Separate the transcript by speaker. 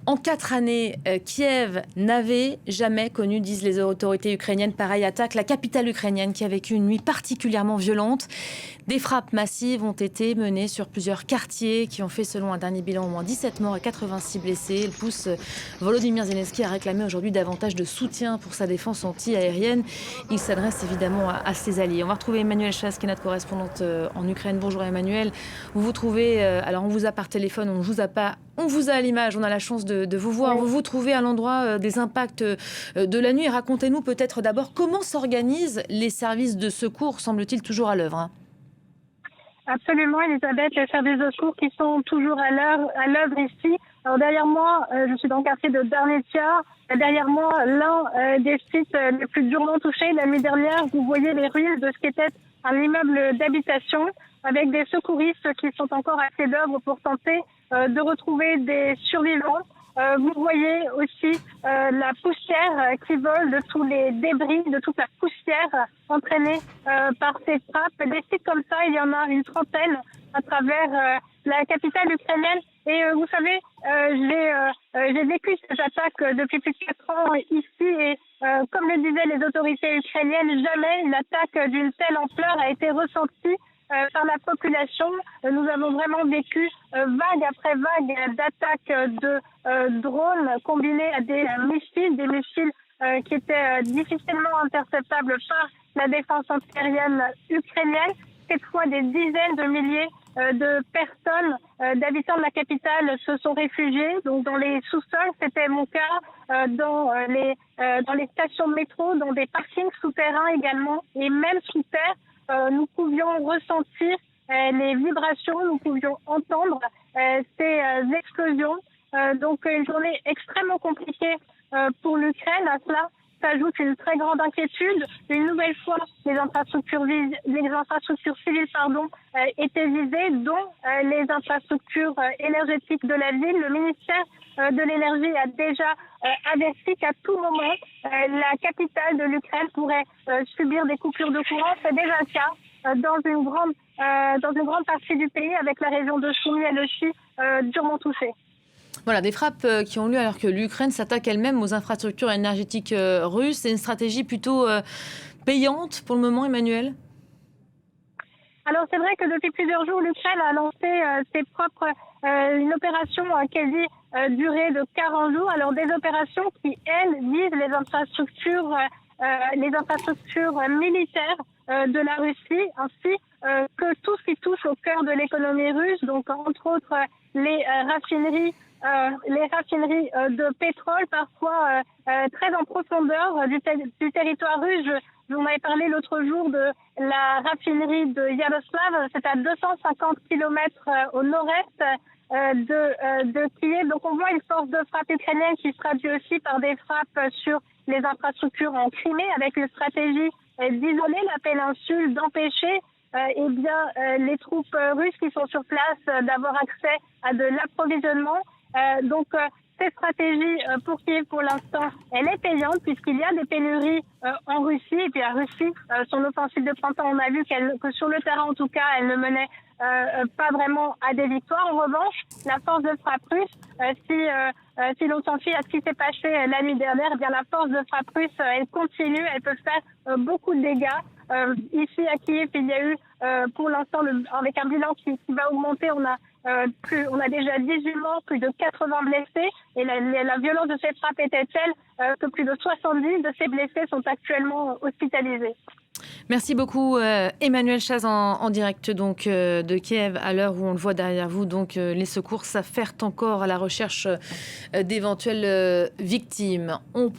Speaker 1: En 4 années, Kiev n'avait jamais connu, disent les autorités ukrainiennes, pareille attaque. La capitale ukrainienne qui a vécu une nuit particulièrement violente. Des frappes massives ont été menées sur plusieurs quartiers qui ont fait, selon un dernier bilan, au moins 17 morts et 86 blessés. Il pousse Volodymyr Zelensky à réclamer aujourd'hui davantage de soutien pour sa défense anti-aérienne. Il s'adresse évidemment à ses alliés. On va retrouver Emmanuelle Chasse, qui est notre correspondante en Ukraine. Bonjour Emmanuelle. Vous vous trouvez, alors on vous a par téléphone, on ne vous a pas, on vous a à l'image, on a la chance de vous voir. Oui. Vous vous trouvez à l'endroit des impacts de la nuit. Racontez-nous peut-être d'abord comment s'organisent les services de secours, semble-t-il toujours à l'œuvre.
Speaker 2: Absolument, Elisabeth, les services de secours qui sont toujours à l'œuvre ici. Alors derrière moi, je suis dans le quartier de Darnitsia. Derrière moi, l'un des sites les plus durement touchés. La nuit dernière, vous voyez les ruines de ce qui était un immeuble d'habitation avec des secouristes qui sont encore à pied d'œuvre pour tenter de retrouver des survivants. Vous voyez aussi la poussière qui vole de tous les débris, de toute la poussière entraînée par ces frappes. Des sites comme ça, il y en a une trentaine à travers la capitale ukrainienne. Et vous savez, j'ai vécu ces attaques depuis plus de 4 ans ici et comme le disaient les autorités ukrainiennes, jamais une attaque d'une telle ampleur a été ressentie par la population. Nous avons vraiment vécu vague après vague d'attaques de drones combinés à des missiles qui étaient difficilement interceptables par la défense antiaérienne ukrainienne. Cette fois, des dizaines de milliers de personnes, d'habitants de la capitale se sont réfugiés. Donc dans les sous-sols, c'était mon cas, dans les stations de métro, dans des parkings souterrains également, et même sous terre. Nous pouvions ressentir les vibrations, nous pouvions entendre ces explosions. Donc une journée extrêmement compliquée pour l'Ukraine. À cela s'ajoute une très grande inquiétude. Une nouvelle fois, les infrastructures civiles étaient visées, dont les infrastructures énergétiques de la ville. Le ministère de l'énergie a déjà averti qu'à tout moment, la capitale de l'Ukraine pourrait subir des coupures de courant. C'est déjà le cas dans une grande partie du pays, avec la région de Soumy elle aussi durement touchée.
Speaker 1: Voilà, des frappes qui ont lieu alors que l'Ukraine s'attaque elle-même aux infrastructures énergétiques russes. C'est une stratégie plutôt payante pour le moment, Emmanuelle ?
Speaker 2: Alors c'est vrai que depuis plusieurs jours, l'Ukraine a lancé une opération quasi durée de 40 jours. Alors des opérations qui, elles, visent les infrastructures militaires de la Russie, ainsi que tout ce qui touche au cœur de l'économie russe, donc entre autres les raffineries de pétrole, parfois très en profondeur du territoire russe. Je vous m'avez parlé l'autre jour de la raffinerie de Yaroslav, c'est à 250 km au nord-est de Kiev. Donc on voit une force de frappe ukrainienne qui se traduit aussi par des frappes sur les infrastructures en Crimée, avec une stratégie d'isoler la péninsule, d'empêcher les troupes russes qui sont sur place d'avoir accès à de l'approvisionnement. Donc cette stratégie pour Kiev, pour l'instant, elle est payante puisqu'il y a des pénuries en Russie. Et puis la Russie, son offensive de printemps, on a vu que sur le terrain, en tout cas, elle ne menait pas vraiment à des victoires. En revanche, la force de frappe russe, si l'on s'en fie à ce qui s'est passé la nuit dernière, eh bien la force de frappe russe, elle continue, elle peut faire beaucoup de dégâts. Ici à Kiev, il y a eu pour l'instant, avec un bilan qui va augmenter, on a déjà 18 morts, plus de 80 blessés, et la violence de ces frappes était telle que plus de 70 de ces blessés sont actuellement hospitalisés.
Speaker 1: Merci beaucoup Emmanuelle Chasse en direct donc de Kiev, à l'heure où on le voit derrière vous. Donc les secours s'affairent encore à la recherche d'éventuelles victimes.